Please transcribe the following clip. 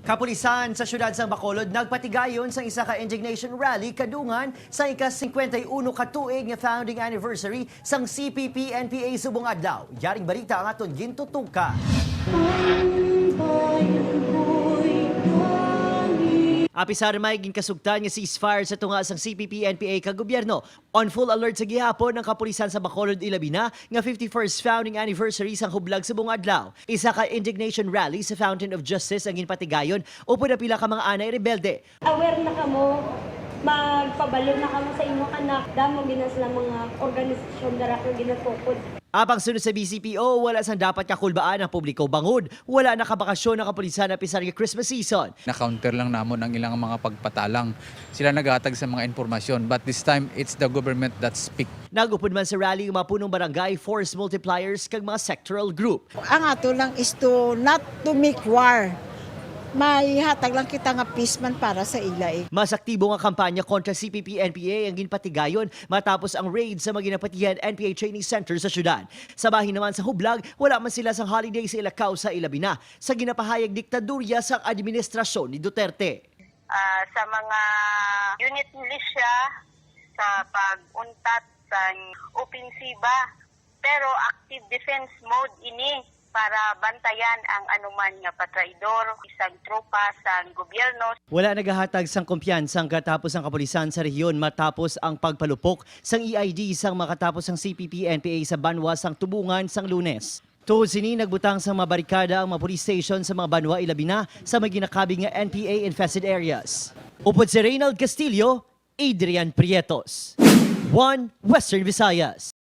Kapulisan sa syudad ng Bacolod nagpatigayon sa isa ka indignation rally kadungan sa ika-51 katuig nga founding anniversary sang CPP-NPA subong adlaw. Yaring balita ang aton gintutuka. Apisar may ginkasugtan nga ceasefire sa tunga sang CPP-NPA ka gobyerno. On full alert sa gihapon ng kapulisan sa Bacolod ilabi na nga 51st founding anniversary sang hublag subong adlaw. Isa ka indignation rally sa Fountain of Justice ang ginpatigayon upod na pila ka mga anay rebelde. Aware na kamo, magpabalo na kamo sa inyong anak, damo gina sila mga organisasyon dara ko ginatupod. Apang sunod sa BCPO, wala sang dapat kakulbaan ang publiko bangod. Wala nakabakasyon ng kapulisan na pisar nga Christmas season. Na-counter lang namon ang ilang mga pagpatalang. Sila naghatag sa mga informasyon, but this time it's the government that speak. Nagupod man sa rally ang mga punong barangay, force multipliers kag mga sectoral group. Ang ato lang is to not to make war. May hatag lang kita nga peace man para sa ila eh. Mas aktibo nga kampanya kontra CPP-NPA ang ginpatigayon matapos ang raid sa mga ginapatihan NPA training center sa syudad. Sa bahin naman sa hublag, wala man sila sang holiday sa ilakaw sa ilabina sa ginapahayag diktadurya sa administrasyon ni Duterte. Sa mga unit militia sa pag-untat sa opensiba, pero active defense mode ini para bantayan ang anuman nga patraidor, isang tropa sa gobyerno. Wala nagahatag sang kumpiyansang katapos ang kapulisan sa rehiyon matapos ang pagpalupok sang EID sang makatapos ang CPP-NPA sa Banwa sang Tubungan sang Lunes. Tuhod sini nagbutang sa mga barikada ang mga police station sa mga Banwa ilabi na sa mga ginakabing nga NPA infested areas. Upod si Reynald Castillo, Adrian Prietos. 1 Western Visayas.